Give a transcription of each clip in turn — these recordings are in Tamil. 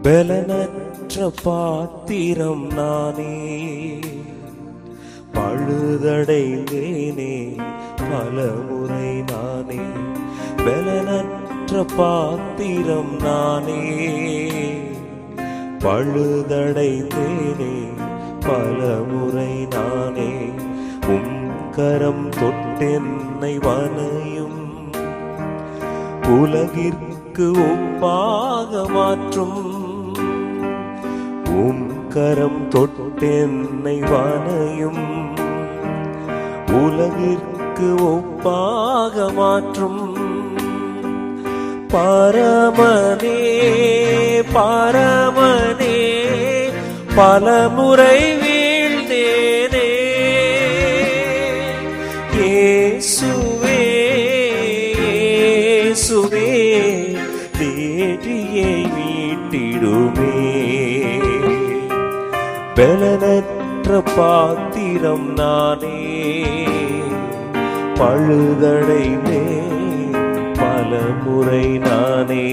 பலனற்ற பாத்திரம் நானே, பழுதடைந்தேனே பலமுறை நானே. பலனற்ற பாத்திரம் நானே, பழுதடைந்தேனே பலமுறை நானே. கரம் தொட்டென்னை வனையும், உலகிற்கு ஒப்பாக மாற்றும். கரம் தொட்டென்னை வனையும், உலகிற்கு ஒப்பாக மாற்றும். பரமனே பரமனே பலமுறை வீழ்ந்தேனே. இயேசுவே இயேசுவே தேற்றியை மீட்டிடுமே. பலனற்ற பாத்திரம் நானே, பழுதடைந்தே பலமுறை நானே.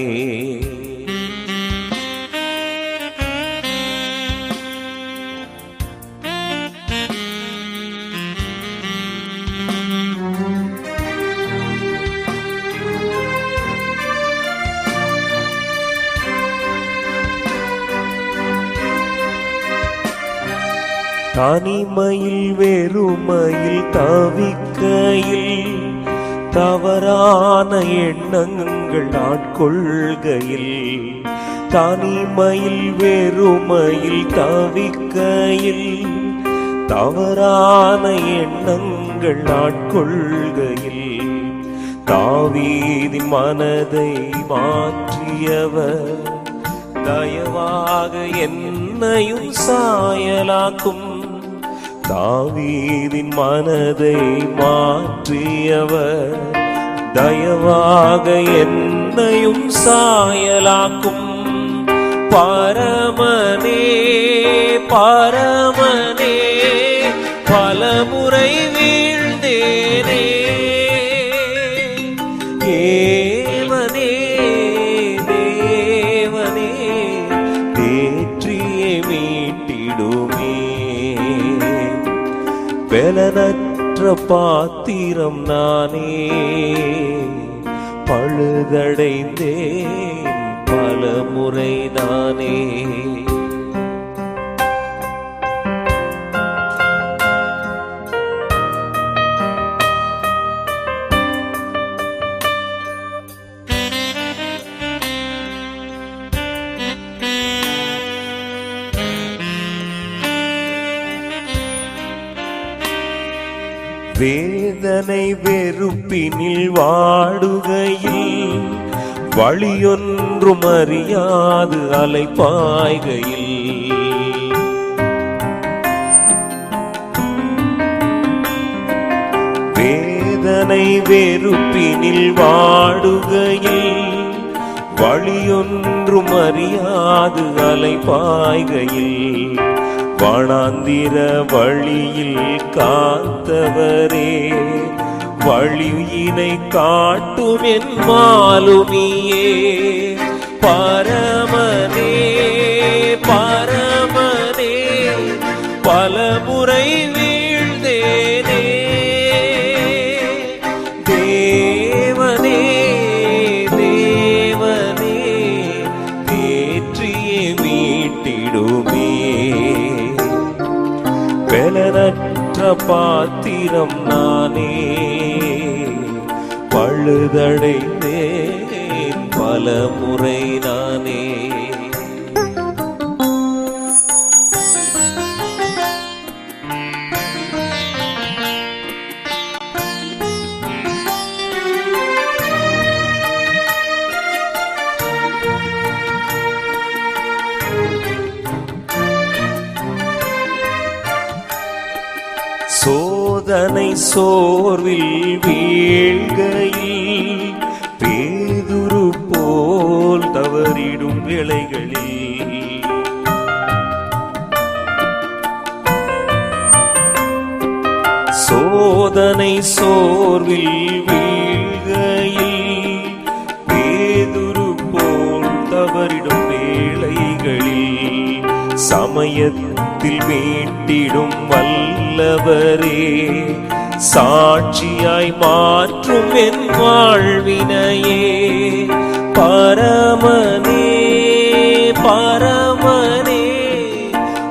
தனிமையில் வெறுமையில் தவிக்கையில், தவறான எண்ணங்கள் ஆட்கொள்கையில். தனிமையில் வெறுமையில் தவிக்கையில், தவறான எண்ணங்கள் ஆட்கொள்கையில். தாவீதின் மனதை மாற்றியவர், தயவாக என்னையும் சாயலாக்கும். தாவீதின் மனதை மாற்றியவர், தயவாக என்னையும் சாயலாக்கும். பரமனே பரமனே பலமுறை வீழ்ந்தேனே. தேவனே தேவனே தேற்றியை மீட்டிடுமே. பலனற்ற பாத்திரம் நானே, பழுதடைந்தேன் பலமுறை நானே. வேதனை வெறுப்பினில் வாடுகையில், வழியொன்றும் அறியாது அலைபாய்கையில். வேதனை வெறுப்பினில் வாடுகையில், வழியொன்றும் அறியாது அலைபாய்கையில். வனாந்திர வழியில் காத்தவரே, வழியினை காட்டும் என் மாலுமியே. பரமனே பரமனே பலமுறை வீழ்ந்தேனே. தேவனே தேவனே தேற்றியை மீட்டிடுமே. பலனற்ற பாத்திரம் நானே, பழுதடைந்தேன் பலமுறை நானே. சோதனை சோர்வில் வீழ்கையில், பேதுரு போல் தவறிடும் வேளைகளில். சோதனை சோர்வில் வீழ்கையில், பேதுரு போல் தவறிடும் வேளைகளில். சமயத்தில் மீட்டிடும் வல்லவரே, சாட்சியாய் மாற்றும் என் வாழ்வினையே. பரமனே பரமனே,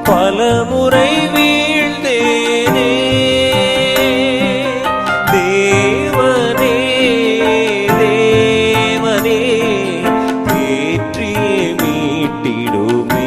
பலமுறை வீழ்ந்தேனே. தேவனே தேவனே, ஏற்றியே மீட்டிடுமே.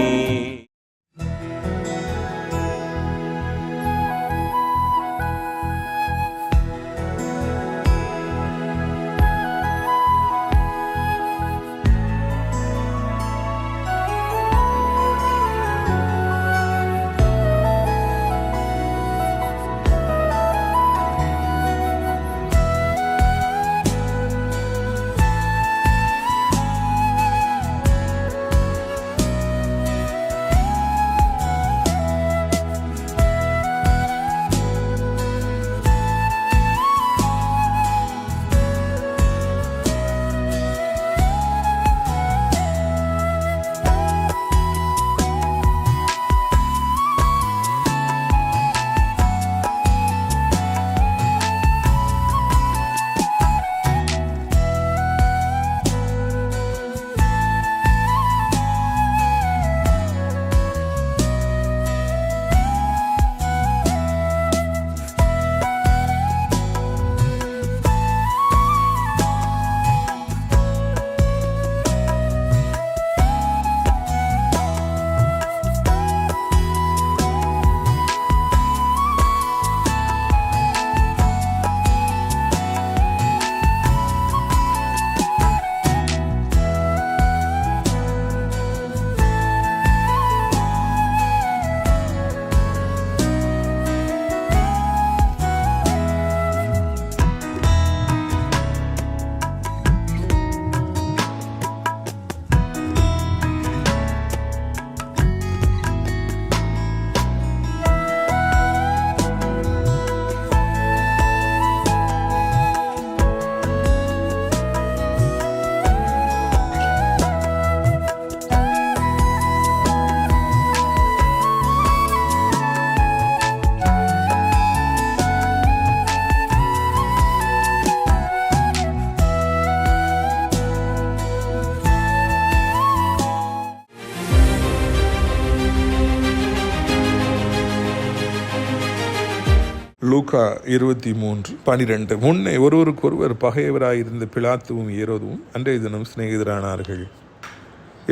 லூக்கா 23:12. முன்னே ஒருவருக்கொருவர் பகைவராயிருந்த பிலாத்துவும் ஏரோதுவும் அன்றைய தினம் சிநேகிதரானார்கள்.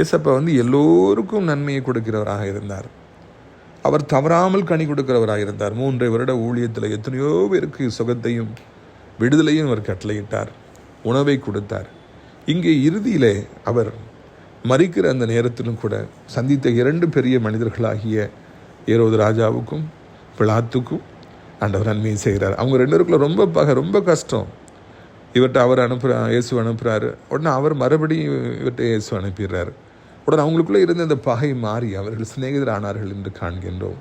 ஏசப்பா எல்லோருக்கும் நன்மையை கொடுக்கிறவராக இருந்தார். அவர் தவறாமல் கனி கொடுக்கிறவராக இருந்தார். 3 வருட ஊழியத்தில் எத்தனையோ பேருக்கு சுகத்தையும் விடுதலையும் அவர் கட்டளையிட்டார், உணவை கொடுத்தார். இங்கே இறுதியிலே அவர் மரிக்கிற அந்த நேரத்திலும் கூட சந்தித்த 2 பெரிய மனிதர்களாகிய ஏரோது ராஜாவுக்கும் பிலாத்துக்கும் ஆண்டவர் நன்மையை செய்கிறார். அவங்க 2 பேருக்குள்ள ரொம்ப ரொம்ப கஷ்டம். இவர்கிட்ட அவர் இயேசு அனுப்புகிறாரு. உடனே அவர் மறுபடியும் இவர்கிட்ட இயேசு அனுப்பிடுறாரு. உடனே அவங்களுக்குள்ளே இருந்த அந்த பகை மாறி அவர்கள் சிநேகிதர் ஆனார்கள் என்று காண்கின்றோம்.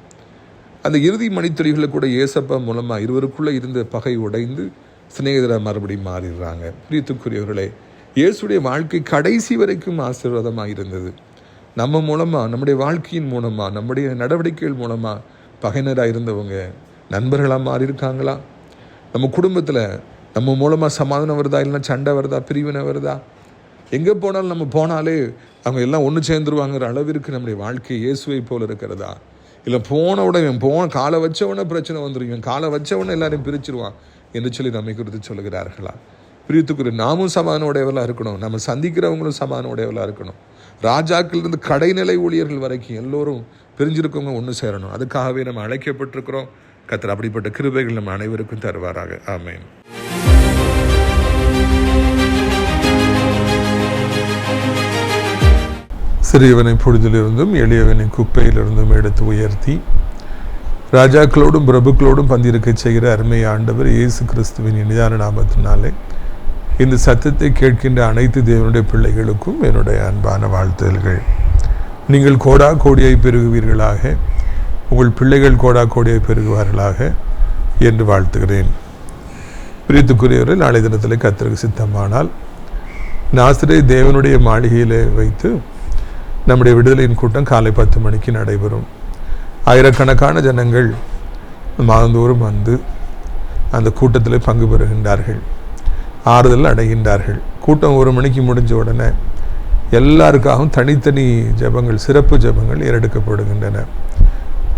அந்த இறுதி மணித்துளிகளில் கூட ஏசப்பா மூலமாக இருவருக்குள்ளே இருந்த பகை உடைந்து சிநேகிதராக மறுபடியும் மாறிடுறாங்க. பிரியத்துக்குரியவர்களே, இயேசுடைய வாழ்க்கை கடைசி வரைக்கும் ஆசீர்வாதமாக இருந்தது. நம்ம மூலமாக, நம்முடைய வாழ்க்கையின் மூலமாக, நம்முடைய நடவடிக்கைகள் மூலமாக பகையினராக இருந்தவங்க நண்பர்களாக மாறி இருக்காங்களா? நம்ம குடும்பத்தில் நம்ம மூலமாக சமாதானம் வருதா, இல்லைன்னா சண்டை வருதா, பிரிவினை வருதா? எங்கே போனாலும் நம்ம போனாலே அவங்க எல்லாம் ஒன்று சேர்ந்துருவாங்கிற அளவிற்கு நம்முடைய வாழ்க்கை இயேசுவை போல் இருக்கிறதா? இல்லை காலை வச்சவொடனே பிரச்சனை வந்துடும், இவன் காலை வச்சவொடனே எல்லாரையும் பிரிச்சிருவான் என்று சொல்லி நம்மை குறித்து சொல்லுகிறார்களா? பிரியத்துக்குரிய நாமும் சமாதான உடையவர்களாக இருக்கணும். நம்ம சந்திக்கிறவங்களும் சமாதான உடையவர்களாக இருக்கணும். ராஜாக்களிலிருந்து கடைநிலை ஊழியர்கள் வரைக்கும் எல்லோரும் பிரிஞ்சிருக்கவங்க ஒன்று சேரணும். அதுக்காகவே நம்ம அழைக்கப்பட்டிருக்கிறோம். கர்த்தர் அப்படிப்பட்ட கிருபைகள் நம்ம அனைவருக்கும் தருவாராக. ஆமென். சிறியவனை பொழுதிலிருந்தும் எளியவனை குப்பையிலிருந்தும் எடுத்து உயர்த்தி ராஜாக்களோடும் பிரபுக்களோடும் பந்திருக்க செய்கிற அருமை ஆண்டவர் இயேசு கிறிஸ்துவின் இனிதான நாமத்தினாலே இந்த சத்தத்தை கேட்கின்ற அனைத்து தேவனுடைய பிள்ளைகளுக்கும் என்னுடைய அன்பான வாழ்த்துதல்கள். நீங்கள் கோடா கோடியை பெருகுவீர்களாக, உங்கள் பிள்ளைகள் கோடா கோடியை பெருகுவார்களாக என்று வாழ்த்துகிறேன். பிரியத்துக்குரியவர்கள், நாளை தினத்தில் கர்த்தருக்கு சித்தமானால் நாசரேத் தேவனுடைய மாளிகையில் வைத்து நம்முடைய விடுதலையின் கூட்டம் காலை 10 மணிக்கு நடைபெறும். ஆயிரக்கணக்கான ஜனங்கள் மாதந்தோறும் வந்து அந்த கூட்டத்தில் பங்கு பெறுகின்றார்கள், ஆறுதல் அடைகின்றார்கள். கூட்டம் 1 மணிக்கு முடிஞ்ச உடனே எல்லாருக்காகவும் தனித்தனி ஜெபங்கள், சிறப்பு ஜெபங்கள் ஏறெடுக்கப்படுகின்றன.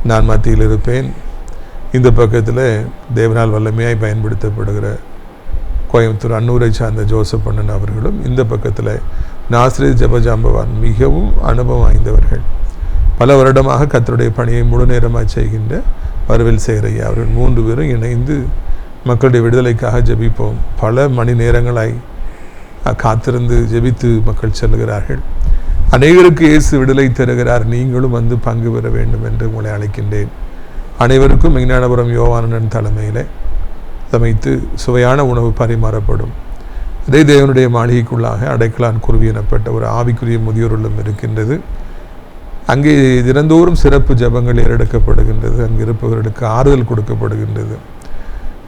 நான் மத்தியில் இருப்பேன். இந்த பக்கத்தில் தேவனால் வல்லமையாய் பயன்படுத்தப்படுகிற கோயம்புத்தூர் அன்னூரை சார்ந்த ஜோசப் அண்ணன் அவர்களும், இந்த பக்கத்தில் நாசிரியர் ஜெபஜாம்பவான் மிகவும் அனுபவம் வாய்ந்தவர்கள், பல வருடமாக கர்த்தருடைய பணியை முழு நேரமாக செய்கின்ற வரவேல் சேகரையா அவர்கள் 3 பேரும் இணைந்து மக்களுடைய விடுதலைக்காக ஜெபிப்போம். பல மணி நேரங்களாய் காத்திருந்து ஜெபித்து மக்கள் செல்கிறார்கள். அனைவருக்கு இயேசு விடுதலை தருகிறார். நீங்களும் வந்து பங்கு பெற வேண்டும் என்று உங்களை அழைக்கின்றேன். அனைவருக்கும் மெய்ஞானபுரம் யோவானன் தலைமையில் சமைத்து சுவையான உணவு பரிமாறப்படும். அதே தேவனுடைய மாளிகைக்குள்ளாக அடைக்கலான் குருவி எனப்பட்ட ஒரு ஆவிக்குரிய முதியோர் இல்லம் இருக்கின்றது. அங்கே தினந்தோறும் சிறப்பு ஜெபங்கள் ஏறெடுக்கப்படுகின்றது. அங்கு இருப்பவர்களுக்கு ஆறுதல் கொடுக்கப்படுகின்றது.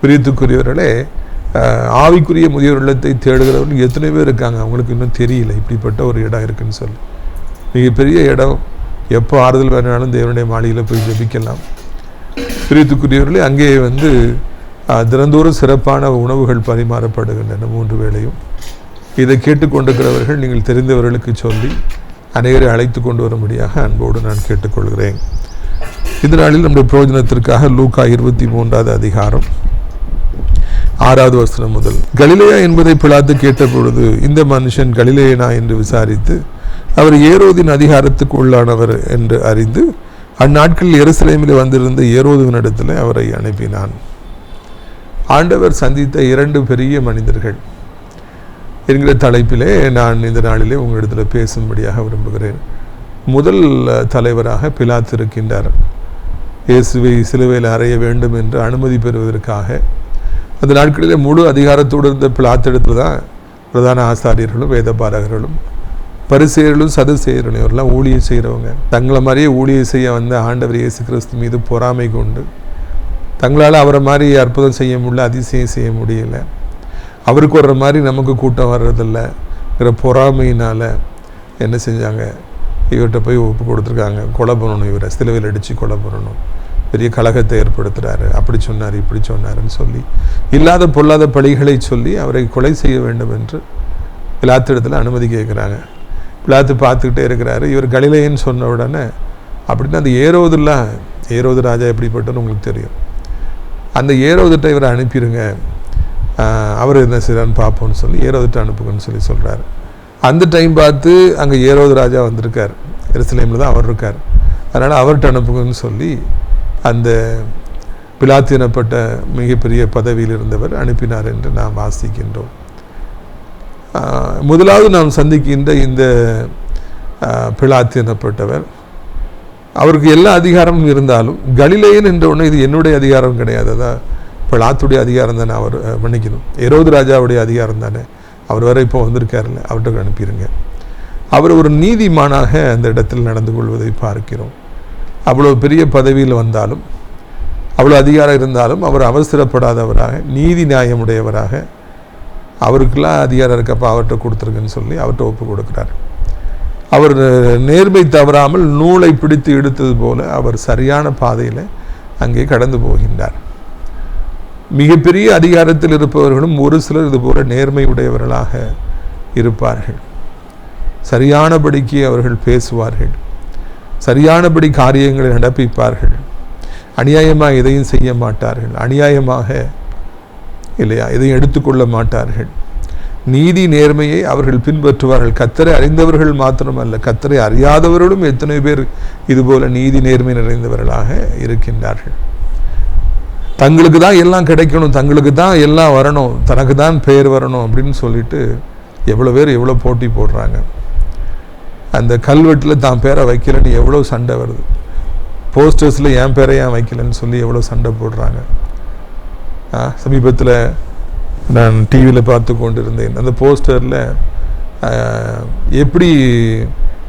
பிரியத்துக்குரியவர்களே, ஆவிக்குரிய முதியோர் இல்லத்தை தேடுகிறவர்கள் எத்தனை பேர் இருக்காங்க, அவங்களுக்கு இன்னும் தெரியல இப்படிப்பட்ட ஒரு இடம் இருக்குன்னு சொல்லி. மிகப்பெரிய இடம். எப்போ ஆறுதல் வேணாலும் தேவனுடைய மாளிகையில் போய் ஜெபிக்கலாம். பிரியத்துக்குரியவர்களே, அங்கே வந்து தினந்தோறும் சிறப்பான உணவுகள் பரிமாறப்படுகின்றன 3 வேளையும். இதை கேட்டுக்கொண்டிருக்கிறவர்கள் நீங்கள் தெரிந்தவர்களுக்கு சொல்லி அனைவரை அழைத்து கொண்டு வரும்படியாக அன்போடு நான் கேட்டுக்கொள்கிறேன். இந்த நாளில் நம்முடைய பிரயோஜனத்திற்காக லூக்கா 23வது அதிகாரம் 6வது வசனம் முதல். கலிலேயா என்பதை பிலாத்து கேட்டபொழுது, இந்த மனுஷன் கலிலேயனா என்று விசாரித்து அவர் ஏரோதின் அதிகாரத்துக்கு உள்ளானவர் என்று அறிந்து அந்நாட்களில் எருசலேமில் வந்திருந்த ஏரோதுவினிடத்தில் அவரை அனுப்பினான். ஆண்டவர் சந்தித்த 2 பெரிய மனிதர்கள் என்கிற தலைப்பிலே நான் இந்த நாளிலே உங்களிடத்தில் பேசும்படியாக விரும்புகிறேன். முதல் தலைவராக பிலாத்து இருக்கின்றார். இயேசுவை சிலுவையில் அறைய வேண்டும் என்று அனுமதி பெறுவதற்காக அந்த நாட்களிலே முழு அதிகாரத்தோடு இருந்த பிலாத்திடத்தில் தான் பிரதான ஆசாரியர்களும் வேதபாரகர்களும் பரிசேயர்களும் சதுசேயர்களும் இவரெல்லாம் ஊழியம் செய்கிறவங்க. தங்களை மாதிரியே ஊழியம் செய்ய வந்த ஆண்டவர் இயேசு கிறிஸ்து மீது பொறாமை கொண்டு தங்களால் அவரை மாதிரி அற்புதம் செய்ய முடியல, அதிசயம் செய்ய முடியல, அவருக்கு வர்ற மாதிரி நமக்கு கூட்டம் வர்றதில்லைங்கிற பொறாமையினால் என்ன செஞ்சாங்க, இவர்கிட்ட போய் ஒப்பு கொடுத்துருக்காங்க. கொலை பண்ணணும், இவரை சிலுவையில் அடித்து கொலை பண்ணணும், பெரிய கலகத்தை ஏற்படுத்துகிறாரு, அப்படி சொன்னார் இப்படி சொன்னாருன்னு சொல்லி இல்லாத பொல்லாத பழிகளை சொல்லி அவரை கொலை செய்ய வேண்டும் என்று பிலாத்திடத்தில் அனுமதி கேட்குறாங்க. பிலாத்து பார்த்துக்கிட்டே இருக்கிறாரு. இவர் கலிலேயன்னு சொன்ன உடனே அப்படின்னா அந்த ஏரோது ராஜா எப்படிப்பட்டன்னு உங்களுக்கு தெரியும். அந்த ஏரோதுட்ட இவரை அனுப்பிடுங்க, அவர் என்ன செய்கிறான்னு பார்ப்போம்னு சொல்லி ஏரோதுட்ட அனுப்புங்கன்னு சொல்லி சொல்கிறாரு. அந்த டைம் பார்த்து அங்கே ஏரோது ராஜா வந்திருக்கார், எருசலேமில் தான் அவர் இருக்கார். அதனால் அவர்கிட்ட அனுப்புங்கன்னு சொல்லி அந்த பிலாத்து எனப்பட்ட மிகப்பெரிய பதவியில் இருந்தவர் அனுப்பினார் என்று நாம் வாசிக்கின்றோம். முதலாவது நாம் சந்திக்கின்ற இந்த பிலாத்து எனப்பட்டவர், அவருக்கு எல்லா அதிகாரமும் இருந்தாலும் கலிலேயன் என்ற ஒன்று இது என்னுடைய அதிகாரம் கிடையாது, அதான் பிலாத்துடைய அதிகாரம் தானே, அவர் மன்னிக்கணும் ஏரோது ராஜாவுடைய அதிகாரம் தானே, அவர் வரை இப்போ வந்திருக்காருல்ல, அவர்கிட்ட அனுப்பிடுங்க. அவர் ஒரு நீதிமானாக அந்த இடத்தில் நடந்து கொள்வதை பார்க்கிறோம். அவ்வளோ பெரிய பதவியில் வந்தாலும், அவ்வளோ அதிகாரம் இருந்தாலும் அவர் அவசரப்படாதவராக, நீதி நியாயமுடையவராக, அவருக்கெல்லாம் அதிகாரம் இருக்கப்போ அவர்கிட்ட கொடுத்துருங்கன்னு சொல்லி அவர்கிட்ட ஒப்பு கொடுக்குறார். அவர் நேர்மை தவறாமல் நூலை பிடித்து எடுத்தது போல அவர் சரியான பாதையில் அங்கே கடந்து போகின்றார். மிகப்பெரிய அதிகாரத்தில் இருப்பவர்களும் ஒரு சிலர் இது போல நேர்மை உடையவர்களாக இருப்பார்கள். சரியானபடிக்கு அவர்கள் பேசுவார்கள், சரியானபடி காரியங்களை நடப்பிப்பார்கள், அநியாயமாக எதையும் செய்ய மாட்டார்கள், அநியாயமாக இல்லையா எதையும் எடுத்துக்கொள்ள மாட்டார்கள். நீதி நேர்மையை அவர்கள் பின்பற்றுவார்கள். கர்த்தரை அறிந்தவர்கள் மாத்திரமல்ல, கர்த்தரை அறியாதவர்களும் எத்தனை பேர் இதுபோல நீதி நேர்மை நிறைந்தவர்களாக இருக்கின்றார்கள். தங்களுக்கு தான் எல்லாம் கிடைக்கணும், தங்களுக்கு தான் எல்லாம் வரணும், தனக்கு தான் பெயர் வரணும் அப்படின்னு சொல்லிட்டு எவ்வளோ பேர் எவ்வளோ போட்டி போடுறாங்க. அந்த கல்வெட்டில் தான் பேரை வைக்கலன்னு எவ்வளோ சண்டை வருது, போஸ்டர்ஸில் என் பேரை ஏன் வைக்கலன்னு சொல்லி எவ்வளோ சண்டை போடுறாங்க. சமீபத்தில் நான் டிவியில் பார்த்து கொண்டு இருந்தேன். அந்த போஸ்டரில் எப்படி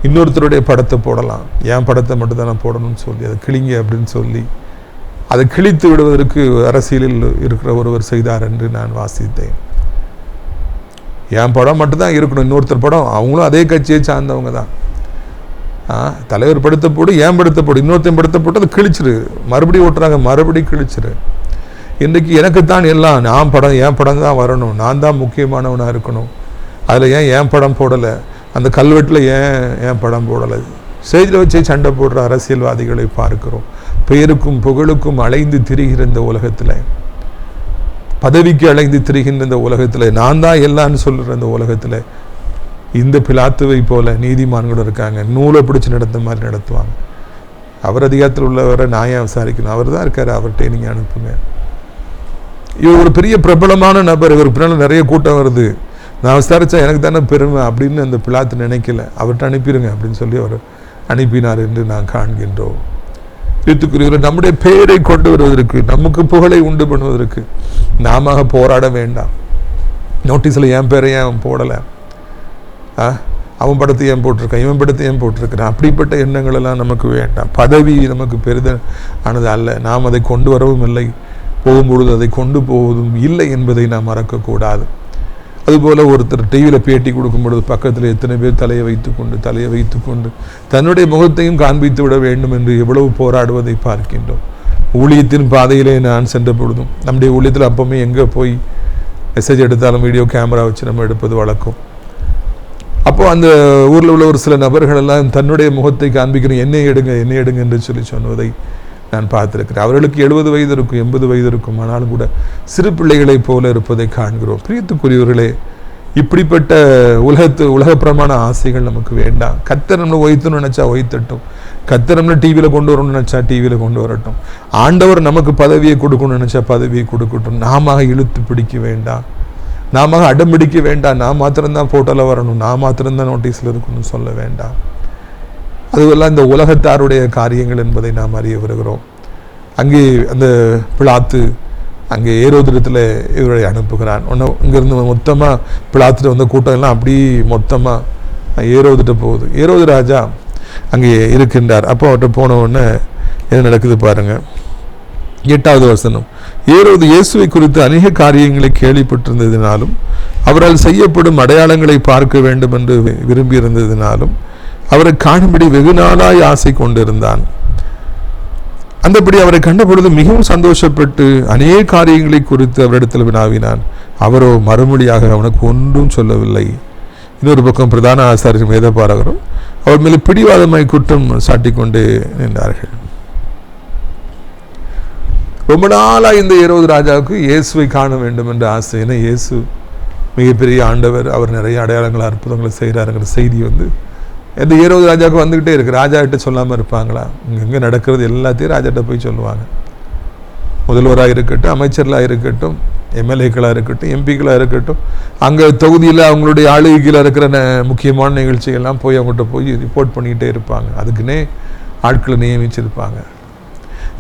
இன்னொருத்தருடைய படத்தை போடலாம், என் படத்தை மட்டும்தான் நான் போடணும்னு சொல்லி அதை கிழிங்க அப்படின்னு சொல்லி அதை கிழித்து விடுவதற்கு அரசியலில் இருக்கிற ஒருவர் செய்தார் என்று நான் வாசித்தேன். என் படம் மட்டும்தான் இருக்கணும், இன்னொருத்தர் படம் அவங்களும் அதே கட்சியை சார்ந்தவங்க தான். தலைவர் படுத்த போடு, ஏன் படுத்த போடு, இன்னொருத்தையும் படுத்த போட்டு அதை கிழிச்சிரு, மறுபடியும் ஓட்டுறாங்க, மறுபடியும் கிழிச்சிரு. இன்றைக்கி எனக்குத்தான் எல்லாம், நான் படம் என் படம் தான் வரணும், நான் தான் முக்கியமானவனாக இருக்கணும், அதில் ஏன் படம் போடலை, அந்த கல்வெட்டில் ஏன் படம் போடலை. செய்தியில் வச்சே சண்டை போடுற அரசியல்வாதிகளை பார்க்கிறோம். பெயருக்கும் புகழுக்கும் அலைந்து திரிகிற இந்த உலகத்தில், பதவிக்கு அலைந்து திரிகின்ற இந்த உலகத்தில், நான் தான் எல்லான்னு சொல்கிற இந்த உலகத்தில் இந்த பிலாத்துவை போல நீதிமான்களும் இருக்காங்க. நூலை பிடிச்சி நடத்த மாதிரி நடத்துவாங்க. அவர் அதிகாரத்தில் உள்ளவரை நான் ஏன் விசாரிக்கணும், அவர் தான் இருக்கார், அவர்கிட்ட நீங்கள் அனுப்புங்க. இவர் ஒரு பெரிய பிரபலமான நபர், இவர் பின்னால் நிறைய கூட்டம் வருது, நான் விசாரித்தா எனக்கு தானே பெருமை அப்படின்னு அந்த பிலாத்து நினைக்கல. அவர்கிட்ட அனுப்பிடுங்க அப்படின்னு சொல்லி அவர் அனுப்பினார் என்று நான் காண்கின்றோம். இதுக்குரியவர் நம்முடைய பெயரை கொண்டு வருவதற்கு, நமக்கு புகழை உண்டு பண்ணுவதற்கு நாம போராட வேண்டாம். நோட்டீஸில் என் பேரை ஏன் போடலை, அவன் படத்தை ஏன் போட்டிருக்கான், இவன் படத்தை ஏன் போட்டிருக்கிறான், அப்படிப்பட்ட எண்ணங்கள் எல்லாம் நமக்கு வேண்டாம். பதவி நமக்கு பெரிதானது அல்ல, நாம் அதை கொண்டு வரவும் இல்லை, போகும்பொழுது அதை கொண்டு போவதும் இல்லை என்பதை நாம் மறக்கக்கூடாது. அதுபோல் ஒருத்தர் டிவியில் பேட்டி கொடுக்கும் பொழுது பக்கத்தில் எத்தனை பேர் தலையை வைத்துக்கொண்டு தன்னுடைய முகத்தையும் காண்பித்து விட வேண்டும் என்று எவ்வளவு போராடுவதை பார்க்கின்றோம். ஊழியத்தின் பாதையிலே நான் சென்ற பொழுதும் நம்முடைய ஊழியத்தில் அப்பவுமே எங்கே போய் மெசேஜ் எடுத்தாலும் வீடியோ கேமரா வச்சு நம்ம எடுப்பது வழக்கம். அப்போது அந்த ஊரில் உள்ள ஒரு சில நபர்கள் எல்லாம் தன்னுடைய முகத்தை காண்பிக்கணும், என்னை எடுங்க என்று சொல்லி சொன்னதை நான் பார்த்திருக்கிறேன். அவர்களுக்கு 70 வயது இருக்கும், 80 வயது இருக்கும், ஆனாலும் கூட சிறு பிள்ளைகளை போல இருப்பதை காண்கிறோம். பிரியத்துக்குரியவர்களே, இப்படிப்பட்ட உலகப்பிரமான ஆசைகள் நமக்கு வேண்டாம். கர்த்தர் நம்மளை ஒய்த்தணும்னு நினைச்சா ஒய்த்தட்டும், கர்த்தர் நம்மளை டிவியில் கொண்டு வரணும்னு நினைச்சா டிவியில் கொண்டு வரட்டும், ஆண்டவர் நமக்கு பதவியை கொடுக்கணும்னு நினைச்சா பதவியை கொடுக்கட்டும். நாம இழுத்து பிடிக்க வேண்டாம், நாம அடம் பிடிக்க வேண்டாம், நான் மாத்திரம்தான் போட்டோவில் வரணும், நான் மாத்திரம்தான் நோட்டீஸில் இருக்கணும்னு சொல்ல வேண்டாம். அதுவெல்லாம் இந்த உலகத்தாருடைய காரியங்கள் என்பதை நாம் அறிய வருகிறோம். அங்கே அந்த பிலாத்து அங்கே ஏரோதிடத்தில் இவரை அனுப்புகிறான். இங்கேருந்து மொத்தமாக பிலாத்துட்டு வந்த கூட்டம் எல்லாம் அப்படி மொத்தமாக ஏரோதிட்ட போகுது. ஏரோது ராஜா அங்கே இருக்கின்றார். அப்போ அவர்கிட்ட போன உடனே என்ன நடக்குது பாருங்கள். 8வது வசனம். ஏரோது இயேசுவை குறித்து அநேக காரியங்களை கேள்விப்பட்டிருந்ததினாலும் அவரால் செய்யப்படும் அடையாளங்களை பார்க்க வேண்டும் என்று விரும்பியிருந்ததினாலும் அவரை காணும்படி வெகு நாளாய் ஆசை கொண்டிருந்தான். அந்தபடி அவரை கண்டபொழுது மிகவும் சந்தோஷப்பட்டு அநேக காரியங்களை குறித்து அவரிடத்தில் வினாவினான். அவரோ மறுமொழியாக அவனுக்கு ஒன்றும் சொல்லவில்லை. இன்னொரு பக்கம் பிரதான ஆசாரியர் வேதபாரகரும் அவர் மேலே பிடிவாதமாய் குற்றம் சாட்டிக்கொண்டு நின்றார்கள். ரொம்ப நாளாக இந்த ஏரோது ராஜாவுக்கு இயேசுவை காண வேண்டும் என்ற ஆசை. ஏன்னா இயேசு மிகப்பெரிய ஆண்டவர், அவர் நிறைய அடையாளங்கள் அற்புதங்களை செய்கிறாருங்கிற செய்தி இந்த ஏரோது ராஜாவுக்கு வந்துக்கிட்டே இருக்குது. ராஜாக்கிட்ட சொல்லாமல் இருப்பாங்களா? இங்கே நடக்கிறது எல்லாத்தையும் ராஜாட்ட போய் சொல்லுவாங்க. முதல்வராக இருக்கட்டும், அமைச்சர்களாக இருக்கட்டும், எம்எல்ஏக்களாக இருக்கட்டும், எம்பிக்களாக இருக்கட்டும், அங்கே தொகுதியில் அவங்களுடைய ஆளுகையில் இருக்கிற முக்கியமான நிகழ்ச்சிகள்லாம் போய் அவங்கள்ட்ட போய் ரிப்போர்ட் பண்ணிக்கிட்டே இருப்பாங்க. அதுக்குன்னே ஆட்களை நியமிச்சிருப்பாங்க.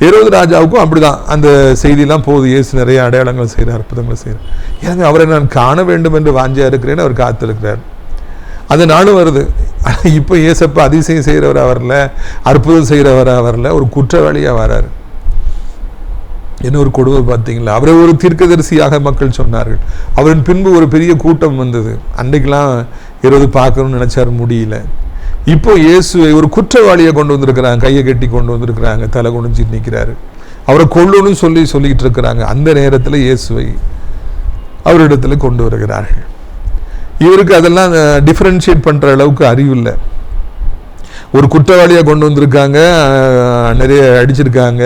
ஏரோது ராஜாவுக்கும் அப்படிதான் அந்த செய்தியெல்லாம் போகுது. இயேசு நிறைய அடையாளங்கள் செய்கிறார், அற்புதங்களை செய்கிறார். எனக்கு அவரை நான் காண வேண்டும் என்று வாஞ்சியாக இருக்கிறேன்னு அவர் காத்திருக்கிறார். அது நானும் வருது. இப்போ ஏசப்பா அதிசயம் செய்கிறவராக வரல, அற்புதம் செய்கிறவராக வரல, ஒரு குற்றவாளியாக வராரு. என்ன ஒரு கொடுமை பார்த்தீங்களா? அவரை ஒரு தீர்க்கதரிசியாக மக்கள் சொன்னார்கள். அவரின் பின்பு ஒரு பெரிய கூட்டம் வந்தது. அன்றைக்கெல்லாம் ஏரோது பார்க்கணும்னு நினைச்சார், முடியல. இப்போ இயேசுவை ஒரு குற்றவாளியை கொண்டு வந்திருக்கிறாங்க, கையை கட்டி கொண்டு வந்திருக்கிறாங்க, தலை குனிஞ்சு நிற்கிறாரு, அவரை கொல்லணும்னு சொல்லிக்கிட்டு இருக்கிறாங்க. அந்த நேரத்தில் இயேசுவை அவரிடத்துல கொண்டு வருகிறார்கள். இவருக்கு அதெல்லாம் டிஃபரன்ஷியேட் பண்ணுற அளவுக்கு அறிவு இல்லை. ஒரு குற்றவாளியாக கொண்டு வந்திருக்காங்க, நிறைய அடிச்சிருக்காங்க,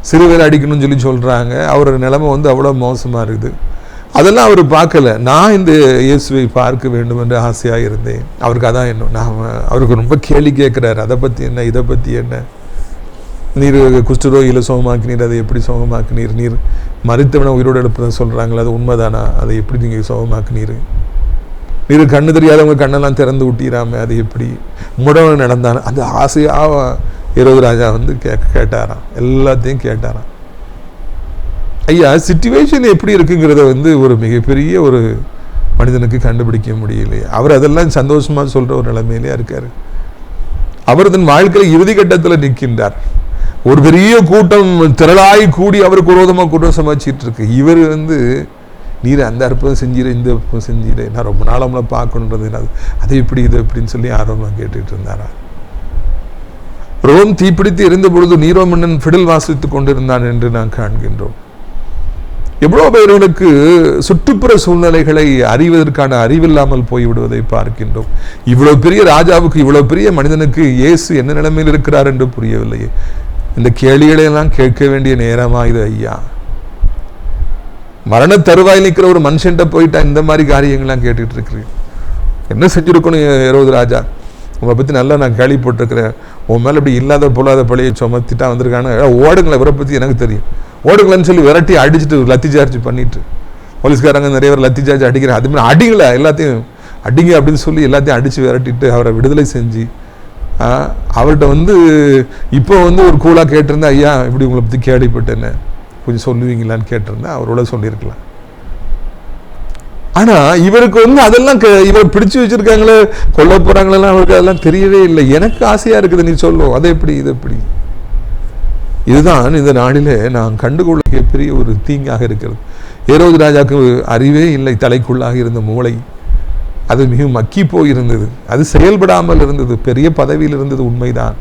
சிறுவர் அடிக்கணும்னு சொல்கிறாங்க. அவரோட நிலைமை அவ்வளோ மோசமாக இருக்குது. அதெல்லாம் அவர் பார்க்கல. நான் இந்த இயேசுவை பார்க்க வேண்டும் என்று ஆசையாக இருந்தேன். அவருக்கு அதான் என்ன, அவருக்கு ரொம்ப கேள்வி கேட்குறாரு. அதை பற்றி என்ன, இதை பற்றி என்ன, நீர் குஷ்டரோகியில் சுகமாக்கினீர், அதை எப்படி சுகமாக்கினீர், நீர் மறித்தவனை உயிரோடு எழுப்பதான் சொல்கிறாங்களே, அது உண்மைதானா, அதை எப்படி நீங்கள் சுகமாக்கினீர், நீர் கண்ணு தெரியாதவங்க கண்ணெல்லாம் திறந்து விட்டீராமே, அது எப்படி முடவன் நடந்தான, அந்த ஆசையாக ஏரோது ராஜா கேட்டாராம், எல்லாத்தையும் கேட்டாராம். ஐயா, சிச்சுவேஷன் எப்படி இருக்குங்கிறத ஒரு மிகப்பெரிய ஒரு மனிதனுக்கு கண்டுபிடிக்க முடியலையே. அவர் அதெல்லாம் சந்தோஷமாக சொல்கிற ஒரு நிலைமையிலே இருக்கார். அவர் தன் வாழ்க்கையில் இறுதி கட்டத்தில் நிற்கின்றார். ஒரு பெரிய கூட்டம் திரளாய் கூடி அவருக்கு விரோதமாக குற்றம் சமாளிச்சிட்டு இருக்கு. இவர் நீர் அந்த அற்புதம் செஞ்சிட, இந்த அற்புதம் செஞ்சிட, நான் ரொம்ப நாள் அவங்கள பார்க்கணுன்றது, அது எப்படி இது எப்படின்னு சொல்லி ஆர்வமாக கேட்டுட்டு இருந்தாரா. ரோம் தீப்பிடித்து எரிந்த பொழுது நீரோ மன்னன் பிடில் வாசித்துக் கொண்டிருந்தான் என்று நாம் காண்கின்றோம். எவ்வளவு பேர்களுக்கு சுற்றுப்புற சூழ்நிலைகளை அறிவதற்கான அறிவில்லாமல் போய்விடுவதை பார்க்கின்றோம். இவ்வளவு பெரிய ராஜாவுக்கு, இவ்வளவு பெரிய மனிதனுக்கு இயேசு என்ன நிலைமையில் இருக்கிறார் என்று புரியவில்லையே. இந்த கேள்விகளை எல்லாம் கேட்க வேண்டிய நேரமா இது ஐயா? மரண தருவாயில் நிற்கிற ஒரு மனுஷன்ட்ட போயிட்டா இந்த மாதிரி காரியங்கள்லாம் கேட்டுட்டு இருக்கிறீங்க. என்ன செஞ்சிருக்கணும் ஹேரோது ராஜா? உங்களை பற்றி நல்லா நான் கேள்விப்பட்டிருக்கிறேன், உன் மேலே இப்படி இல்லாத பொல்லாத பழியை சுமத்திட்டா வந்திருக்காங்க, ஓடுங்களை இவரை பற்றி எனக்கு தெரியும், ஓடுங்களேன்னு சொல்லி விரட்டி அடிச்சுட்டு லத்தி சார்ஜ் பண்ணிட்டு, போலீஸ்காரங்க நிறைய பேர் லத்தி சார்ஜ் அடிக்கிறேன், அது மாதிரி அடிங்களா எல்லாத்தையும் அடிங்க அப்படின்னு சொல்லி எல்லாத்தையும் அடித்து விரட்டிட்டு அவரை விடுதலை செஞ்சு அவர்கிட்ட இப்போ ஒரு கூலாக கேட்டிருந்தேன், ஐயா இப்படி உங்களை பற்றி கேள்விப்பட்டேன்னு கொஞ்சம் சொல்லுவீங்களான்னு கேட்டிருந்தேன், அவரோட சொல்லியிருக்கலாம். ஆனா இவருக்கு அதெல்லாம் இவர் பிடிச்சு வச்சிருக்காங்களே, கொல்ல போறாங்களெல்லாம் அவருக்கு அதெல்லாம் தெரியவே இல்லை. எனக்கு ஆசையா இருக்குது, நீ சொல்லுவோம் அதை எப்படி இது எப்படி. இதுதான் இந்த நாளிலே நான் கண்டுகொள்ள பெரிய ஒரு தீங்காக இருக்கிறது. ஹேரோது ராஜாவுக்கு அறிவே இல்லை, தலைக்குள்ளாக இருந்த மூளை அது மிகவும் மக்கி போயிருந்தது, அது செயல்படாமல் இருந்தது. பெரிய பதவியில் இருந்தது உண்மைதான்,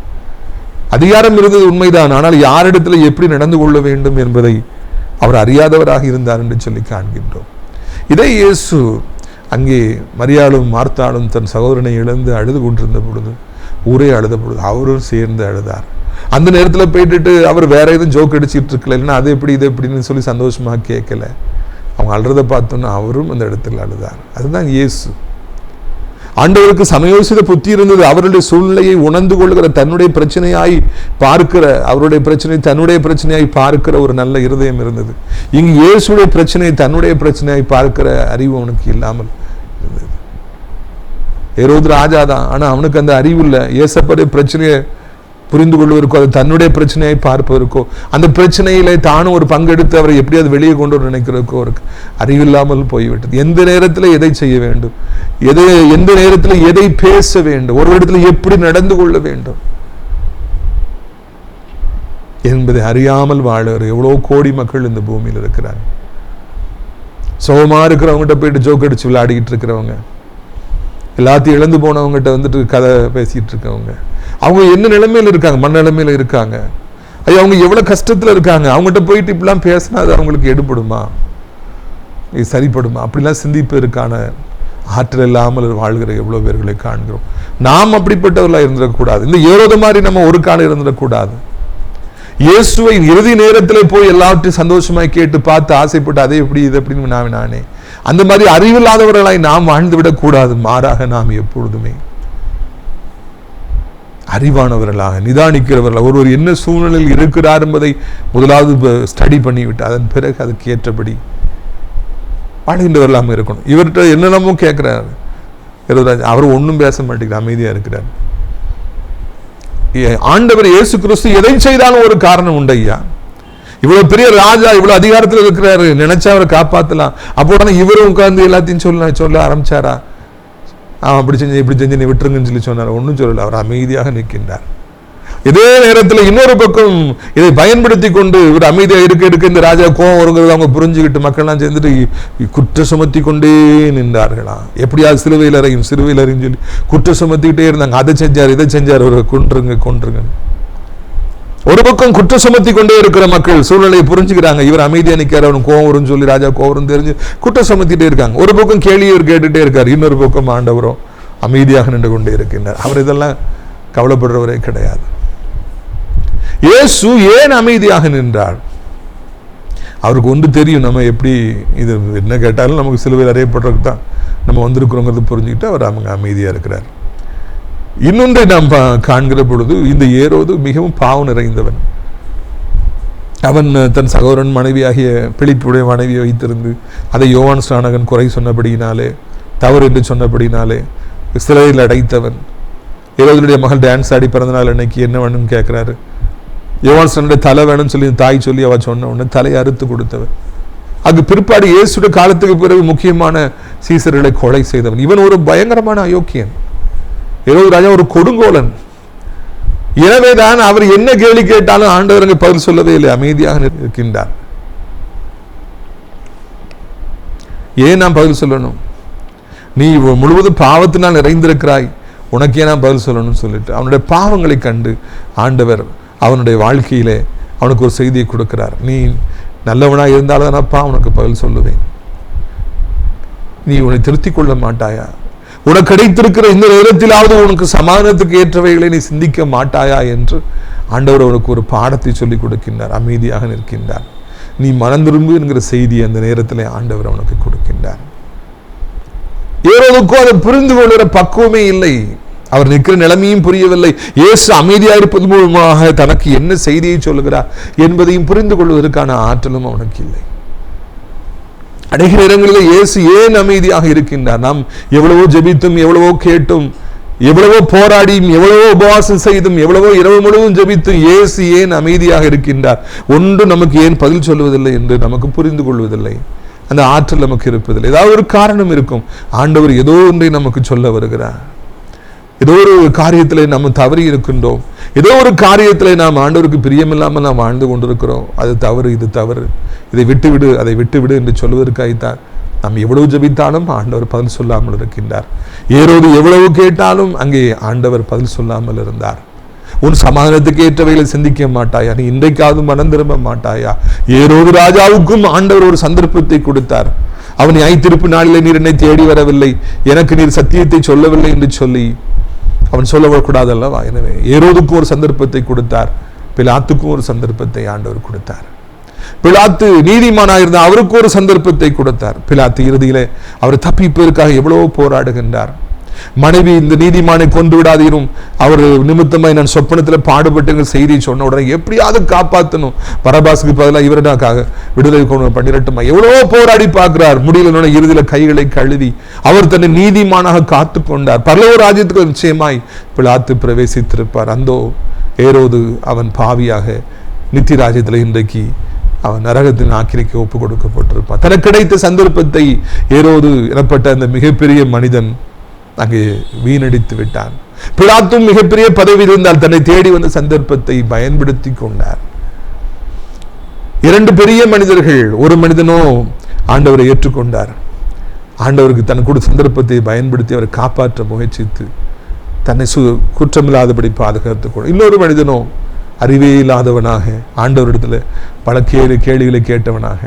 அதிகாரம் இருந்தது உண்மைதான், ஆனால் யாரிடத்துல எப்படி நடந்து கொள்ள வேண்டும் என்பதை அவர் அறியாதவராக இருந்தார் என்று சொல்லி காண்கின்றோம். இதை இயேசு அங்கே மரியாளும் மார்த்தாளும் தன் சகோதரனை இழந்து அழுது கொண்டிருந்த பொழுது, ஊரே அழுத பொழுது அவரும் சேர்ந்து அழுதார். அந்த நேரத்தில் போயிட்டு அவர் வேற எதுவும் ஜோக் அடிச்சுட்டு இருக்கல, இல்லைன்னா அது எப்படி இது எப்படின்னு சொல்லி சந்தோஷமாக கேட்கல. அவங்க அழுறதை பார்த்தோன்னா அவரும் அந்த இடத்துல அழுதார். அதுதான் இயேசு. ஆண்டவருக்கு சமயோசித புத்தி இருந்தது. அவருடைய சூழ்நிலையை உணர்ந்து கொள்கிற, தன்னுடைய பிரச்சனையாய் பார்க்கிற, அவருடைய பிரச்சனை தன்னுடைய பிரச்சனையாய் பார்க்கிற ஒரு நல்ல இருதயம் இருந்தது. இங்கு இயேசுடைய பிரச்சனை தன்னுடைய பிரச்சனையாய் பார்க்கிற அறிவு அவனுக்கு இல்லாமல் இருந்தது. ஹேரோது ராஜா தான், ஆனா அவனுக்கு அந்த அறிவு இல்லை. இயேசப்படைய பிரச்சனையை புரிந்து கொள்வதற்கோ, அது தன்னுடைய பிரச்சனையை பார்ப்பதற்கோ, அந்த பிரச்சனையிலே தானும் ஒரு பங்கெடுத்து அவரை எப்படியாவது வெளியே கொண்டு வர நினைக்கிறதுக்கோ அவருக்கு அறிவில்லாமல் போய்விட்டது. எந்த நேரத்தில் எதை செய்ய வேண்டும், எந்த நேரத்தில் எதை பேச வேண்டும், ஒரு இடத்துல எப்படி நடந்து கொள்ள வேண்டும் என்பதை அறியாமல் வாழற எவ்வளவு கோடி மக்கள் இந்த பூமியில் இருக்கிறாங்க. சோகமா இருக்கிறவங்ககிட்ட போயிட்டு ஜோக் அடிச்சு விளையாடிக்கிட்டு இருக்கிறவங்க, எல்லாத்தையும் இழந்து போனவங்ககிட்ட கதை பேசிட்டு இருக்கவங்க, அவங்க என்ன நிலைமையில இருக்காங்க, மன நிலைமையில இருக்காங்க, ஐயா அவங்க எவ்வளவு கஷ்டத்துல இருக்காங்க, அவங்ககிட்ட போயிட்டு இப்படிலாம் பேசினா அது அவங்களுக்கு எடுபடுமா, இது சரிப்படுமா, அப்படிலாம் சிந்திப்பதற்கான ஆற்றல் இல்லாமல் வாழ்கிற எவ்வளவு பேர்களை காண்கிறோம். நாம் அப்படிப்பட்டவர்களா இருந்துடக்கூடாது. இந்த ஏரோது மாதிரி நம்ம ஒரு காலம் இருந்துடக்கூடாது. இயேசுவை இறுதி நேரத்தில் போய் எல்லாவற்றையும் சந்தோஷமாய் கேட்டு பார்த்து ஆசைப்பட்டு அதை எப்படி இது எப்படின்னு நானே அந்த மாதிரி அறிவில்லாதவர்களாய் நாம் வாழ்ந்து விடக்கூடாது. மாறாக நாம் எப்பொழுதுமே அறிவானவர்களாக, நிதானிக்கிறவர்களாக, ஒருவர் என்ன சூழ்நிலையில் இருக்கிறார் என்பதை முதலாவது ஸ்டடி பண்ணிவிட்டு அதன் பிறகு அதுக்கு ஏற்றபடி வாழ்கின்றவர்களாக இருக்கணும். இவர்கிட்ட என்னென்னமோ கேட்கிறாரு அவர் ஒன்றும் பேச மாட்டேங்கிறார், அமைதியா இருக்கிறார். ஆண்டவர் இயேசு கிறிஸ்து எதை செய்தாலும் ஒரு காரணம் உண்டு ஐயா. இவ்வளவு பெரிய ராஜா, இவ்வளவு அதிகாரத்தில் இருக்கிறாரு, நினைச்சா அவரை காப்பாத்தலாம். அப்போ இவரும் உட்கார்ந்து எல்லாத்தையும் சொல்ல ஆரம்பிச்சாரா? அப்படி செஞ்சு இப்படி செஞ்சு நீ விட்டுருங்கன்னு சொல்லி சொன்னார். ஒன்றும் சொல்லல, அவர் அமைதியாக நிற்கின்றார். இதே நேரத்தில் இன்னொரு பக்கம் இதை பயன்படுத்தி கொண்டு இவர் அமைதியாக இருக்க இந்த ராஜா கோவம் வருங்கிறது அவங்க புரிஞ்சுக்கிட்டு மக்கள்லாம் சேர்ந்துட்டு குற்றம் சுமத்தி கொண்டே நின்றார்களாம். எப்படியாவது சிலுவையில் அறையும் சொல்லி குற்றம் சுமத்திக்கிட்டே இருந்தாங்க. அதை செஞ்சார், இதை செஞ்சார், ஒரு கொன்றுங்க. ஒரு பக்கம் குற்றம் சுமத்தி கொண்டே இருக்கிற மக்கள் சூழ்நிலையை புரிஞ்சுக்கிறாங்க. இவர் அமைதியா நிற்காரு, அவனுக்கு கோவம் வரும்னு சொல்லி ராஜா கோவம் தெரிஞ்சு குற்றம் சுமத்திட்டே இருக்காங்க. ஒரு பக்கம் கேள்வியவர் கேட்டுட்டே இருக்காரு, இன்னொரு பக்கம் ஆண்டவரும் அமைதியாக நின்று கொண்டே இருக்கின்றார். அவர் இதெல்லாம் கவலைப்படுறவரே கிடையாது. இயேசு ஏன் அமைதியாக நின்றார்? அவருக்கு ஒன்று தெரியும், நம்ம எப்படி இது என்ன கேட்டாலும் நமக்கு சிலுவையில் அறையப்படுறதுக்கு தான் நம்ம வந்திருக்கிறோங்கிறது புரிஞ்சுக்கிட்டு அவர் அவங்க அமைதியா இருக்கிறார். இன்னொன்றை நாம் காண்கிற பொழுது இந்த ஏரோது மிகவும் பாவம் நிறைந்தவன். அவன் தன் சகோதரன் மனைவியாகிய பிலிப்புடைய மனைவியை வைத்திருந்து அதை யோவான் ஸ்நானகன் குறை சொன்னபடியினாலே, தவறு என்று சொன்னபடினாலே சிறையில் அடைத்தவன். ஏரோதுடைய மகள் டான்ஸ் ஆடி பிறந்தநாள் அன்னைக்கு என்ன வேணும்னு கேட்கிறாரு. யோவான் ஸ்நானனுடைய தலை வேணும்னு சொல்லி தாய் சொல்லி அவ சொன்ன உடனே தலையை அறுத்து கொடுத்தவன். அது பிற்பாடு இயேசுடைய காலத்துக்கு பிறகு முக்கியமான சீசர்களை கொலை செய்தவன். இவன் ஒரு பயங்கரமான அயோக்கியன். ஏரோது ராஜா ஒரு கொடுங்கோலன். எனவேதான் அவர் என்ன கேள்வி கேட்டாலும் ஆண்டவருக்கு பதில் சொல்லவே இல்லை, அமைதியாக இருக்கின்றார். ஏன் நாம் பதில் சொல்லணும்? நீ முழுவதும் பாவத்தினால் நிறைந்திருக்கிறாய், உனக்கே நான் பதில் சொல்லணும்னு சொல்லிட்டு அவனுடைய பாவங்களை கண்டு ஆண்டவர் அவனுடைய வாழ்க்கையிலே அவனுக்கு ஒரு செய்தியை கொடுக்கிறார். நீ நல்லவனாக இருந்தாலும் தானப்பா உனக்கு பதில் சொல்லுவேன். நீ உன்னை திருத்திக் கொள்ள மாட்டாயா? உனக்கு கிடைத்திருக்கிற இந்த நேரத்திலாவது உனக்கு சமாதானத்துக்கு ஏற்றவைகளை நீ சிந்திக்க மாட்டாயா என்று ஆண்டவர் அவனுக்கு ஒரு பாடத்தை சொல்லிக் கொடுக்கின்றார். அமைதியாக நிற்கின்றார். நீ மனம் திரும்பு என்கிற செய்தியை அந்த நேரத்தில் ஆண்டவர் அவனுக்கு கொடுக்கின்றார். ஏரோதுக்கோ அதை புரிந்து கொள்கிற பக்குவமே இல்லை. அவர் நிற்கிற நிலைமையும் புரியவில்லை. இயேசு அமைதியாக இருப்பது மூலமாக தனக்கு என்ன செய்தியை சொல்லுகிறார் என்பதையும் புரிந்து கொள்வதற்கான ஆற்றலும் அவனுக்கு இல்லை. அநேக நேரங்களில் இயேசு ஏன் அமைதியாக இருக்கின்றார்? நாம் எவ்வளவோ ஜெபித்தும், எவ்வளவோ கேட்டும், எவ்வளவோ போராடியும், எவ்வளவோ உபவாசம் செய்தும், எவ்வளவோ இரவு முழுவதும் ஜெபித்தும் இயேசு ஏன் அமைதியாக இருக்கின்றார்? ஒன்று நமக்கு ஏன் பதில் சொல்வதில்லை என்று நமக்கு புரிந்து கொள்வதில்லை. அந்த ஆற்றல் நமக்கு இருப்பதில்லை. ஏதாவது ஒரு காரணம் இருக்கும். ஆண்டவர் ஏதோ ஒன்றை நமக்கு சொல்ல வருகிறார். ஏதோ ஒரு காரியத்தில் நம்ம தவறி இருக்கின்றோம். ஏதோ ஒரு காரியத்தில் நாம் ஆண்டவருக்கு பிரியமில்லாமல் நாம் வாழ்ந்து கொண்டிருக்கிறோம். அது தவறு, இது தவறு, இதை விட்டுவிடு, அதை விட்டுவிடு என்று சொல்வதற்காகத்தான் நாம் எவ்வளவு ஜெபித்தாலும் ஆண்டவர் பதில் சொல்லாமல் இருக்கின்றார். ஏரோது எவ்வளவு கேட்டாலும் அங்கே ஆண்டவர் பதில் சொல்லாமல் இருந்தார். உன் சமாதானத்துக்கு ஏற்றவைகளை சிந்திக்க மாட்டாயா? நீ இன்றைக்காவது மனம் திரும்ப மாட்டாயா? ஏரோது ராஜாவுக்கும் ஆண்டவர் ஒரு சந்தர்ப்பத்தை கொடுத்தார். அவன் நியாயத்தீர்ப்பு நாளிலே நீர் என்னை தேடி வரவில்லை, எனக்கு நீர் சத்தியத்தை சொல்லவில்லை என்று சொல்லி அவன் சொல்ல வரக்கூடாது அல்லவா? எனவே ஏரோதுக்கும் ஒரு சந்தர்ப்பத்தை கொடுத்தார். பிலாத்துக்கும் ஒரு சந்தர்ப்பத்தை ஆண்டவர் கொடுத்தார். பிலாத்து நீதிமானாக இருந்த அவருக்கு ஒரு சந்தர்ப்பத்தை கொடுத்தார். பிலாத்து இறுதியிலே அவர் தப்பிப்பதற்காக எவ்வளவோ போராடுகின்றார். மனைவி இந்த நீதிமானை கொண்டு விடாதீரும், அவர் நிமித்தமாய் நான் சொப்பனத்தில் பாடுபட்டு செய்தியை சொன்ன உடனே எப்படியாவது காப்பாற்றணும், பரபாசுக்கு பதிலாக இவருக்காக விடுதலை பண்ணிரட்டுமா, எவ்வளவோ போராடி பார்க்கிறார். முடியல. இறுதியில கைகளை கழுவி அவர் தன்னை நீதிமானாக காத்து கொண்டார். பரலோக ராஜ்யத்துக்கு நிச்சயமாய் பிலாத்து பிரவேசித்திருப்பார். அந்தோ ஏரோது அவன் பாவியாக நித்திய ராஜ்யத்தில் இன்றைக்கு அவன் நரகத்தின் ஆக்கிரைக்கு ஒப்பு கொடுக்கப்பட்டிருப்பான். தனக்கு கிடைத்த சந்தர்ப்பத்தை ஏரோது எனப்பட்ட அந்த மிகப்பெரிய மனிதன் அங்கே வீணடித்து விட்டான். பிலாத்தும் மிகப்பெரிய பதவி இருந்தால் தன்னை தேடி வந்த சந்தர்ப்பத்தை பயன்படுத்தி கொண்டார். இரண்டு பெரிய மனிதர்கள், ஒரு மனிதனோ ஆண்டவரை ஏற்றுக்கொண்டார். ஆண்டவருக்கு தனக்கு கொடுத்த சந்தர்ப்பத்தை பயன்படுத்தி அவரை காப்பாற்ற முயற்சித்து தன்னை குற்றமில்லாதபடி பாதுகாத்துக் கொண்டார். இன்னொரு மனிதனோ அறிவே இல்லாதவனாக ஆண்டவரிடத்துல பல கேள்விகளை கேட்டவனாக,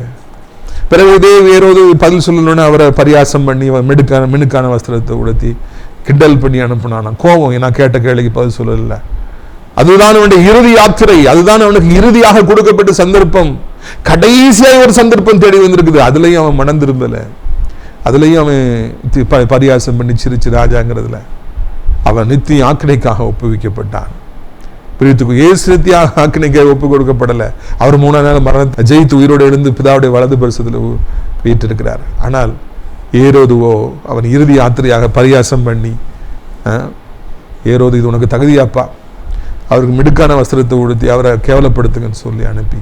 பிறகு இதே ஏரோது பதில் சொல்லணும்னு அவரை பரியாசம் பண்ணி மினுக்கான வஸ்திரத்தை உடுத்தி கிண்டல் பண்ணி அனுப்பினான். கோபம், நான் கேட்ட கேள்விக்கு பதில் சொல்லல. அதுதான் அவனுடைய இறுதி யாத்திரை. அதுதான் அவனுக்கு இறுதியாக கொடுக்கப்பட்ட சந்தர்ப்பம். கடைசியாக ஒரு சந்தர்ப்பம் தேடி வந்திருக்குது. அதுலயும் அவன் மனம் திரும்பல. அதுலயும் அவன் பரியாசம் பண்ணி சிரிச்சு ராஜாங்கிறதுல அவன் நித்திய ஆக்கினைக்காக ஒப்புவிக்கப்பட்டான். பிரித்துக்கு இயேசு நித்தியாக ஆக்கினைக்காக ஒப்பு கொடுக்கப்படலை. அவர் 3 நாள் மரணத்தை ஜெயித்து உயிரோடு எழுந்து பிதாவுடைய வலது பரிசத்தில் வீற்றிருக்கிறார். ஆனால் ஏரோதுவோ அவன் இறுதி யாத்திரையாக பரியாசம் பண்ணி, ஏரோது இது உனக்கு தகுதியாப்பா, அவருக்கு மிடுக்கான வஸ்திரத்தை உடுத்தி அவரை கேவலப்படுத்துங்கன்னு சொல்லி அனுப்பி,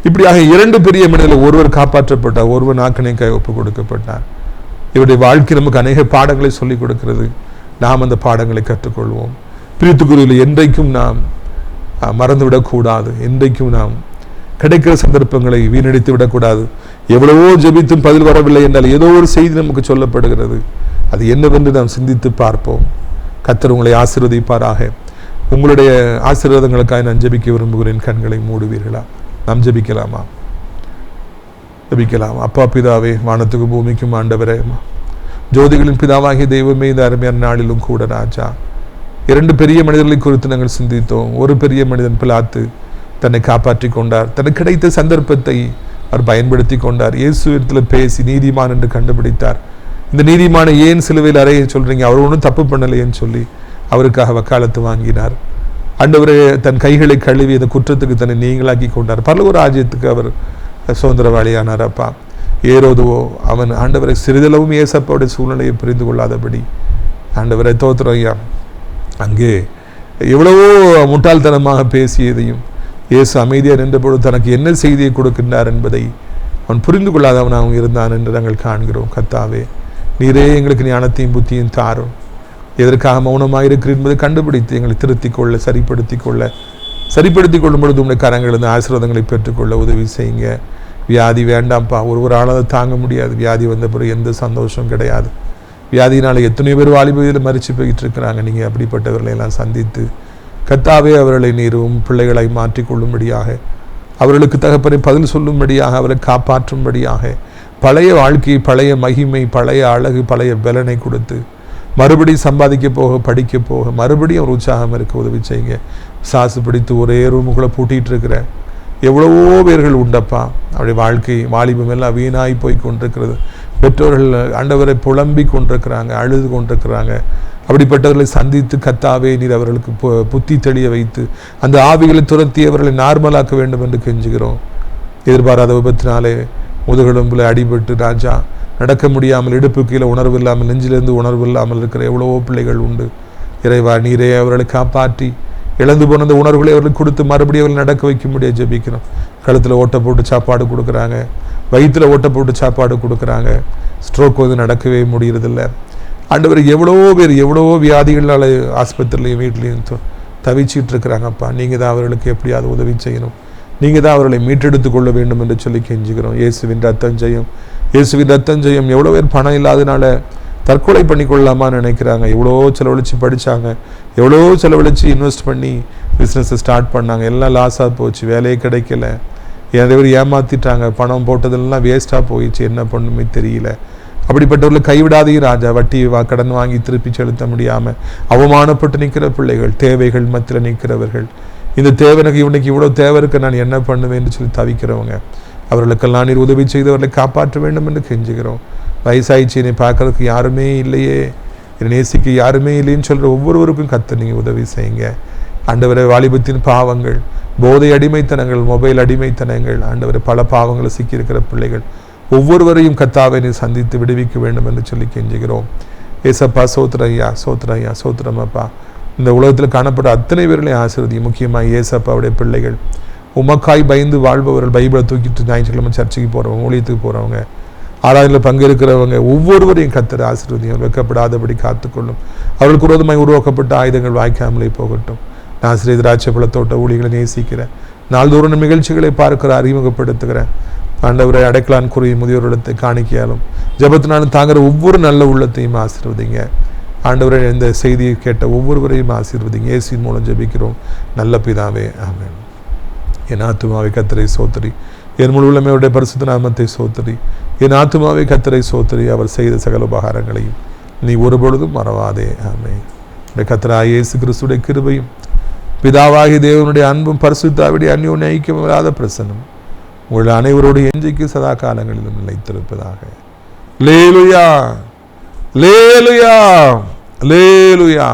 இப்படியாக 2 பெரிய மனிதர்கள், ஒருவர் காப்பாற்றப்பட்டார், ஒருவர் ஆக்கினைக்காக ஒப்பு கொடுக்கப்பட்டார். இவருடைய வாழ்க்கை நமக்கு அநேக பாடங்களை சொல்லிக் கொடுக்கிறது. நாம் அந்த பாடங்களை கற்றுக்கொள்வோம். பிரித்துக்குருவில் என்றைக்கும் நாம் மறந்துவிடக்கூடாது. என்றைக்கும் நாம் கிடைக்கிற சந்தர்ப்பங்களை வீணடித்து விடக்கூடாது. எவ்வளவோ ஜெபித்தும் பதில் வரவில்லை என்றால் ஏதோ ஒரு செய்தி நமக்கு சொல்லப்படுகிறது. அது என்னவென்று நாம் சிந்தித்து பார்ப்போம். கர்த்தர் உங்களை ஆசீர்வதிப்பாராக. உங்களுடைய ஆசீர்வாதங்களுக்காக நான் ஜெபிக்க விரும்புகிறேன். கண்களை மூடுவீர்களா? நாம் ஜெபிக்கலாமா? ஜெபிக்கலாம். அப்பா பிதாவே, வானத்துக்கும் பூமிக்கும் ஆண்டவரே, ஜோதிகளின் பிதாவாகிய தெய்வமே, இந்த அருமையான நாளிலும் கூட ராஜா 2 பெரிய மனிதர்களை குறித்து நாங்கள் சிந்தித்தோம். ஒரு பெரிய மனிதன் பிலாத்து தன்னை காப்பாற்றி கொண்டார். தனக்கு கிடைத்த சந்தர்ப்பத்தை அவர் பயன்படுத்தி கொண்டார். இயேசுவிடத்தில் பேசி நீதிமான் என்று கண்டுபிடித்தார். இந்த நீதிமானை ஏன் சிலுவையில் அறைய சொல்றீங்க, அவர் ஒன்றும் தப்பு பண்ணலையேன்னு சொல்லி அவருக்காக வக்காலத்து வாங்கினார். ஆண்டவரே தன் கைகளை கழுவி அந்த குற்றத்துக்கு தன்னை நீங்களாக்கி கொண்டார். பரலோக ராஜ்யத்துக்கு அவர் சுதந்திரவாளியானார். அப்பா ஏரோதுவோ அவன் ஆண்டவரை சிறிதளவும் ஏசப்பாவுடைய சூழ்நிலையை புரிந்து கொள்ளாதபடி, ஆண்டவரை தோத்திரம் ஐயா, அங்கே எவ்வளவோ முட்டாள்தனமாக பேசியதையும் இயேசு அமைதியாக நின்றபொழுது தனக்கு என்ன செய்தியை கொடுக்கின்றார் என்பதை அவன் புரிந்து கொள்ளாதவனாக இருந்தான் என்று நாங்கள் காண்கிறோம். கர்த்தாவே, நீரே எங்களுக்கு ஞானத்தையும் புத்தியும் தாரும். எதற்காக மௌனமாக இருக்கிற என்பதை கண்டுபிடித்து எங்களை திருத்திக் கொள்ள, சரிப்படுத்திக் கொள்ளும் பொழுது உங்களுடைய கரங்களிலிருந்து ஆசீர்வாதங்களை பெற்றுக்கொள்ள உதவி செய்யுங்க. வியாதி வேண்டாம்ப்பா, ஒருவரால் அதை தாங்க முடியாது. வியாதி வந்த பிறகு எந்த சந்தோஷம் கிடையாது. வியாதியினால் எத்தனை பேர் வாலிபதியில் மறித்து போயிட்டு இருக்கிறாங்க. நீங்கள் அப்படிப்பட்டவர்களை எல்லாம் சந்தித்து கர்த்தாவே அவர்களை நீரும் பிள்ளைகளை மாற்றிக்கொள்ளும்படியாக, அவர்களுக்கு தகப்பனை பதில் சொல்லும்படியாக, அவரை காப்பாற்றும்படியாக, பழைய வாழ்க்கை, பழைய மகிமை, பழைய அழகு, பழைய பலனை கொடுத்து மறுபடியும் சம்பாதிக்க போக, படிக்க போக, மறுபடியும் ஒரு உற்சாகம் இருக்க உதவி செய்யுங்க. சாசு பிடித்து ஒரே ரூமுக்குள்ளே பூட்டிகிட்டு இருக்கிற எவ்வளவோ பேர்கள் உண்டப்பா. அவருடைய வாழ்க்கை வாலிபம் எல்லாம் வீணாகி போய் கொண்டிருக்கிறது. பெற்றோர்கள் ஆண்டவரை புலம்பி கொண்டிருக்கிறாங்க, அழுது கொண்டிருக்கிறாங்க. அப்படிப்பட்டவர்களை சந்தித்து கர்த்தாவே நீர் அவர்களுக்கு புத்தி தெளிய வைத்து அந்த ஆவிகளை துரத்தி அவர்களை நார்மலாக்க வேண்டும் என்று கெஞ்சுகிறோம். எதிர்பாராத விபத்தினாலே முதுகெலும்பில் அடிபட்டு ராஜா நடக்க முடியாமல், இடுப்பு கீழே உணர்வு இல்லாமல், நெஞ்சிலிருந்து உணர்வு இல்லாமல் இருக்கிற எவ்வளவோ பிள்ளைகள் உண்டு. இறைவா நீரே அவர்களை காப்பாற்றி இழந்து போன அந்த உணர்வுகளை அவர்களுக்கு கொடுத்து மறுபடியும் அவர்கள் நடக்க வைக்க முடியாது ஜெபிக்கணும். கழுத்தில் ஓட்டை போட்டு சாப்பாடு கொடுக்குறாங்க, வயிற்றில் ஓட்டை போட்டு சாப்பாடு கொடுக்குறாங்க. ஸ்ட்ரோக் வந்து நடக்கவே முடியறதில்லை. ஆண்டவர் எவ்வளவோ வியாதிகளால் ஆஸ்பத்திரிலையும் வீட்லேயும் தவிச்சிட்டு இருக்கிறாங்கப்பா. நீங்கள் தான் அவர்களுக்கு எப்படியாவது உதவி செய்யணும். நீங்கள் தான் அவர்களை மீட்டெடுத்து கொள்ள வேண்டும் என்று சொல்லி கெஞ்சுக்கிறோம். இயேசுவின் ரத்தம் ஜெயம், இயேசுவின் ரத்தம் ஜெயம். எவ்வளோ பேர் பணம் இல்லாதனால தற்கொலை பண்ணிக்கொள்ளலாமான்னு நினைக்கிறாங்க. எவ்வளோ செலவழித்து படித்தாங்க, எவ்வளோ செலவழித்து இன்வெஸ்ட் பண்ணி பிஸ்னஸை ஸ்டார்ட் பண்ணாங்க. எல்லாம் லாஸாக போச்சு, வேலையே கிடைக்கல, நிறைய ஏமாற்றிட்டாங்க, பணம் போட்டதெல்லாம் வேஸ்ட்டாக போயிடுச்சு, என்ன பண்ணுமே தெரியல. அப்படிப்பட்டவர்களை கைவிடாதையும் ராஜா. வட்டி கடன் வாங்கி திருப்பி செலுத்த முடியாமல் அவமானப்பட்டு நிற்கிற பிள்ளைகள், தேவைகள் மத்தியில் நிற்கிறவர்கள், இந்த தேவனுக்கு இவனுக்கு இவ்வளோ தேவை இருக்கு, நான் என்ன பண்ணுவேன்னு சொல்லி தவிக்கிறவங்க, அவர்களுக்கெல்லாம் நீர் உதவி செய்து அவர்களை காப்பாற்ற வேண்டும் என்று கெஞ்சுகிறோம். வயசாயிடுச்சு, என்னை பார்க்கறதுக்கு யாருமே இல்லையே, என்னை நேசிக்க யாருமே இல்லைன்னு சொல்கிற ஒவ்வொருவருக்கும் கர்த்தர் நீங்கள் உதவி செய்யுங்க. ஆண்டவரை வாலிபத்தின் பாவங்கள், போதை அடிமைத்தனங்கள், மொபைல் அடிமைத்தனங்கள், ஆண்டவரை பல பாவங்களை சிக்கியிருக்கிற பிள்ளைகள் ஒவ்வொருவரையும் கர்த்தாவை நீர் சந்தித்து விடுவிக்க வேண்டும் என்று சொல்லி கெஞ்சுகிறோம். ஏசப்பா சோத்திரையா, சோத்திரையா, சோத்திரமப்பா. இந்த உலகத்தில் காணப்பட்ட அத்தனை பேர்களையும் ஆசீர்வதியும். முக்கியமாக ஏசப்பாவுடைய பிள்ளைகள், உமக்காய் பயந்து வாழ்பவர்கள், பைபிளை தூக்கிட்டு ஞாயிற்றுக்கிழமை சர்ச்சைக்கு போகிறவங்க, ஊழியத்துக்கு போகிறவங்க, ஆராதனையில் பங்கேற்கிறவங்க ஒவ்வொருவரையும் கர்த்தர் ஆசீர்வதியும். வெட்கப்படாதபடி காத்துக்கொள்ளும். அவர்களுக்கு விரோதமாய் உருவாக்கப்பட்ட ஆயுதங்கள் வாய்க்காமலே போகட்டும். நான் ஸ்ரீ திராட்சை பழத்தோட்ட ஊழியர்களை நேசிக்கிறேன். நாள்தோறும் நிகழ்ச்சிகளை பார்க்கிற, அறிமுகப்படுத்துகிறேன். ஆண்டவரை அடைக்கலான் குறைய முதியோரிடத்தை காணிக்கையாலும் ஜெபத்தினாலும் தாங்கிற ஒவ்வொரு நல்ல உள்ளத்தையும் ஆசீர்வதிங்க. ஆண்டவரை இந்த செய்தியை கேட்ட ஒவ்வொருவரையும் ஆசீர்வதிங்க. இயேசுவின் மூலம் ஜெபிக்கிறோம் நல்ல பிதாவே, ஆமென். என் ஆத்துமாவை கர்த்தரை சோத்திரி, என் முழு உள்ளமே அவருடைய பரிசுத்த நாமத்தை சோத்திரி. என் ஆத்துமாவை கர்த்தரை சோத்திரி, அவர் செய்த சகல உபகாரங்களையும் நீ ஒருபொழுதும் மறவாதே, ஆமென். கர்த்தராகிய இயேசு கிறிஸ்துடைய கிருபையும் பிதாவாகிய தேவனுடைய அன்பும் பரிசுத்தாவிடைய அந்யோன்ய ஐக்கியமில்லாத பிரசன்னம் உங்கள் அனைவரோடு என்றைக்கு சதா காலங்களிலும் நிலைத்திருப்பதாக. லேலுயா, லேலுயா, லேலுயா.